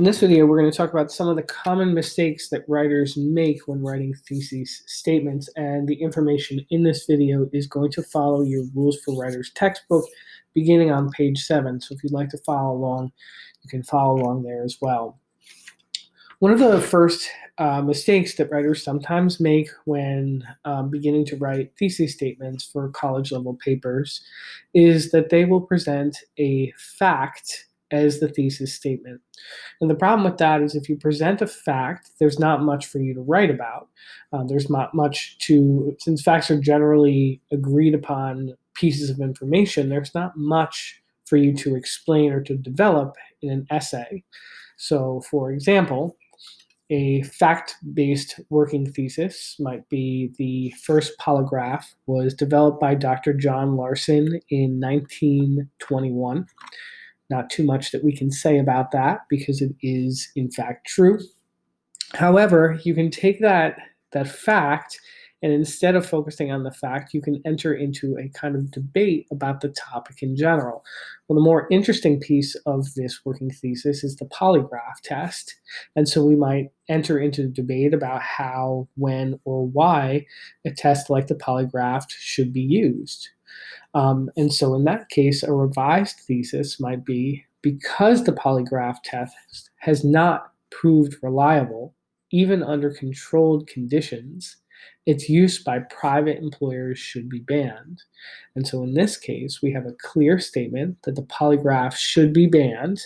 In this video, we're going to talk about some of the common mistakes that writers make when writing thesis statements, and the information in this video is going to follow your Rules for Writers textbook beginning on page 7. So if you'd like to follow along, you can follow along there as well. One of the first mistakes that writers sometimes make when beginning to write thesis statements for college-level papers is that they will present a fact as the thesis statement. And the problem with that is if you present a fact, there's not much for you to write about. There's not much to, since facts are generally agreed upon pieces of information, there's not much for you to explain or to develop in an essay. So, for example, a fact-based working thesis might be the first polygraph was developed by Dr. John Larson in 1921. Not too much that we can say about that because it is in fact true. However, you can take that fact, and instead of focusing on the fact, you can enter into a kind of debate about the topic in general. Well, the more interesting piece of this working thesis is the polygraph test. And so we might enter into the debate about how, when, or why a test like the polygraph should be used. And so in that case, a revised thesis might be, because the polygraph test has not proved reliable, even under controlled conditions, its use by private employers should be banned. And so in this case, we have a clear statement that the polygraph should be banned,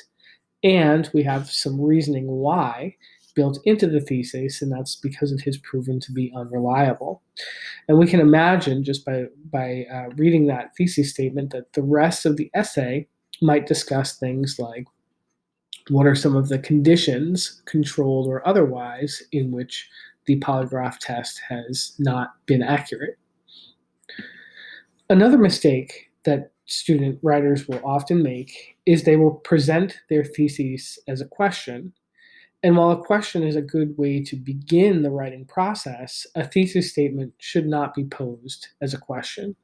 and we have some reasoning why built into the thesis, and that's because it has proven to be unreliable. And we can imagine just by reading that thesis statement that the rest of the essay might discuss things like what are some of the conditions, controlled or otherwise, in which the polygraph test has not been accurate. Another mistake that student writers will often make is they will present their thesis as a question. And while a question is a good way to begin the writing process, a thesis statement should not be posed as a question.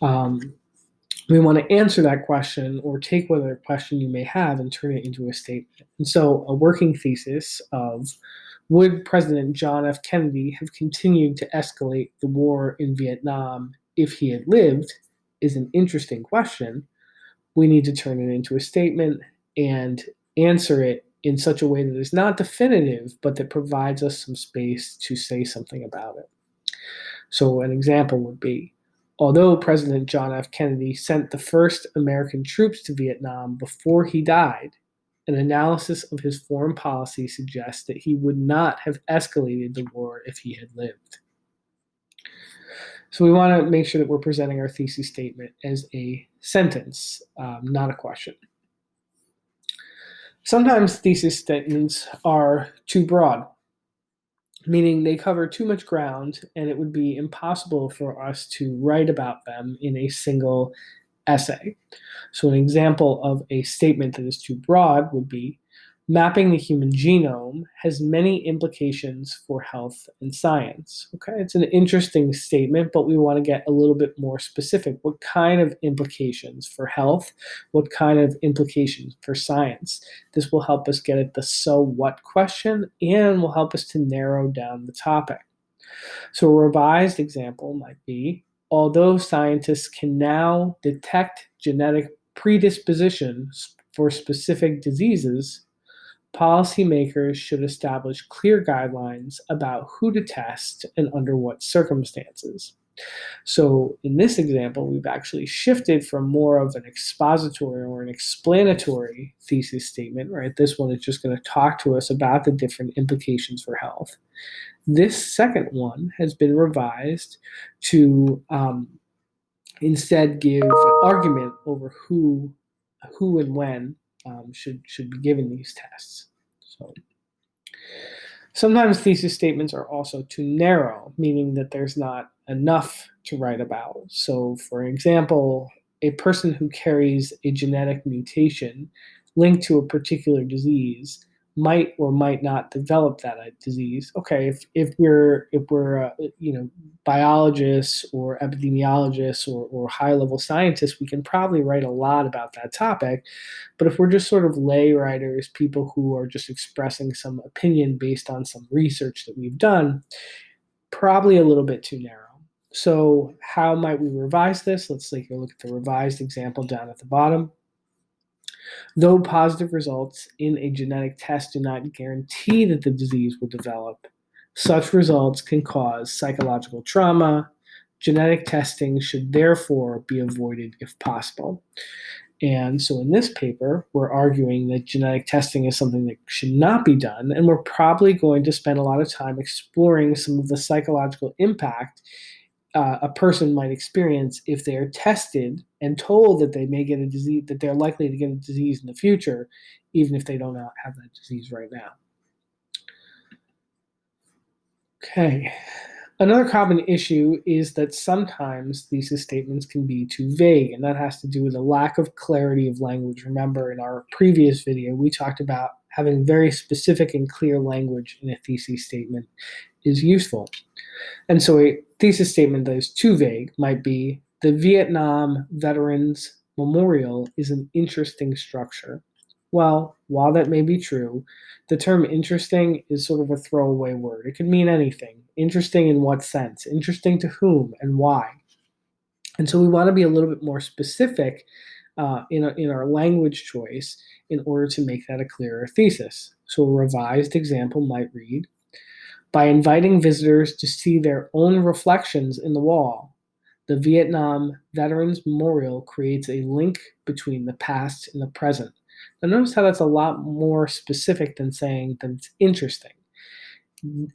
We want to answer that question or take whatever question you may have and turn it into a statement. And so a working thesis of, would President John F. Kennedy have continued to escalate the war in Vietnam if he had lived, is an interesting question. We need to turn it into a statement and answer it in such a way that is not definitive, but that provides us some space to say something about it. So an example would be, although President John F. Kennedy sent the first American troops to Vietnam before he died, an analysis of his foreign policy suggests that he would not have escalated the war if he had lived. So we want to make sure that we're presenting our thesis statement as a sentence, not a question. Sometimes thesis statements are too broad, meaning they cover too much ground and it would be impossible for us to write about them in a single essay. So an example of a statement that is too broad would be, mapping the human genome has many implications for health and science. Okay, it's an interesting statement, but we want to get a little bit more specific. What kind of implications for health? What kind of implications for science? This will help us get at the so what question and will help us to narrow down the topic. So a revised example might be, although scientists can now detect genetic predispositions for specific diseases, policymakers should establish clear guidelines about who to test and under what circumstances. So in this example, we've actually shifted from more of an expository or an explanatory thesis statement, right? This one is just going to talk to us about the different implications for health. This second one has been revised to instead give argument over who and when should be given these tests. So sometimes thesis statements are also too narrow, meaning that there's not enough to write about. So for example, a person who carries a genetic mutation linked to a particular disease might or might not develop that disease. Okay, if we're biologists or epidemiologists or high level scientists, we can probably write a lot about that topic. But if we're just sort of lay writers, people who are just expressing some opinion based on some research that we've done, probably a little bit too narrow. So how might we revise this? Let's take a look at the revised example down at the bottom. Though positive results in a genetic test do not guarantee that the disease will develop, such results can cause psychological trauma. Genetic testing should therefore be avoided if possible. And so in this paper, we're arguing that genetic testing is something that should not be done, and we're probably going to spend a lot of time exploring some of the psychological impact a person might experience if they are tested and told that they may get a disease, that they're likely to get a disease in the future, even if they don't have that disease right now. Okay. Another common issue is that sometimes thesis statements can be too vague, and that has to do with a lack of clarity of language. Remember, in our previous video, we talked about having very specific and clear language in a thesis statement is useful. And so a thesis statement that is too vague might be, the Vietnam Veterans Memorial is an interesting structure. Well, while that may be true, the term interesting is sort of a throwaway word. It could mean anything. Interesting in what sense? Interesting to whom and why? And so we want to be a little bit more specific in our language choice in order to make that a clearer thesis. So a revised example might read, by inviting visitors to see their own reflections in the wall, the Vietnam Veterans Memorial creates a link between the past and the present. Now notice how that's a lot more specific than saying that it's interesting.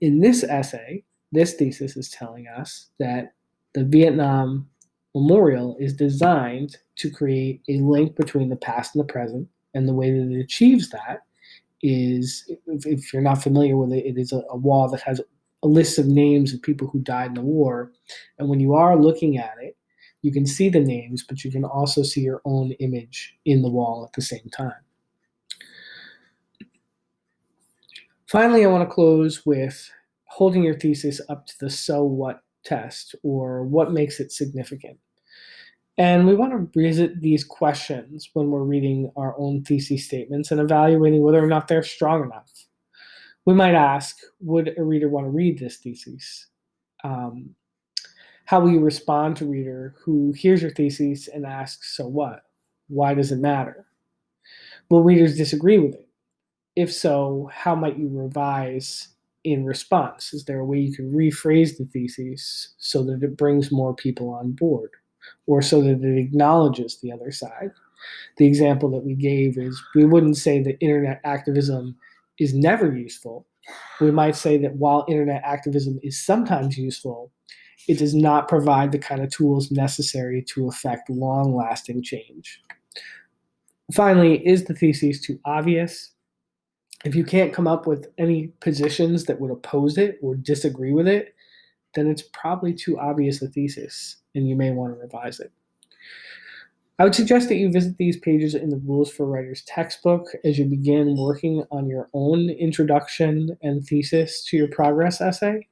In this essay, this thesis is telling us that the Vietnam Memorial is designed to create a link between the past and the present, and the way that it achieves that is, if you're not familiar with it, it is a wall that has a list of names of people who died in the war. And when you are looking at it, you can see the names, but you can also see your own image in the wall at the same time. Finally, I want to close with holding your thesis up to the so what test, or what makes it significant. And we want to revisit these questions when we're reading our own thesis statements and evaluating whether or not they're strong enough. We might ask, would a reader want to read this thesis? How will you respond to a reader who hears your thesis and asks, so what? Why does it matter? Will readers disagree with it? If so, how might you revise in response? Is there a way you can rephrase the thesis so that it brings more people on board, or so that it acknowledges the other side? The example that we gave is, we wouldn't say that internet activism is never useful. We might say that while internet activism is sometimes useful, it does not provide the kind of tools necessary to effect long-lasting change. Finally, is the thesis too obvious? If you can't come up with any positions that would oppose it or disagree with it, then it's probably too obvious a thesis, and you may want to revise it. I would suggest that you visit these pages in the Rules for Writers textbook as you begin working on your own introduction and thesis to your progress essay.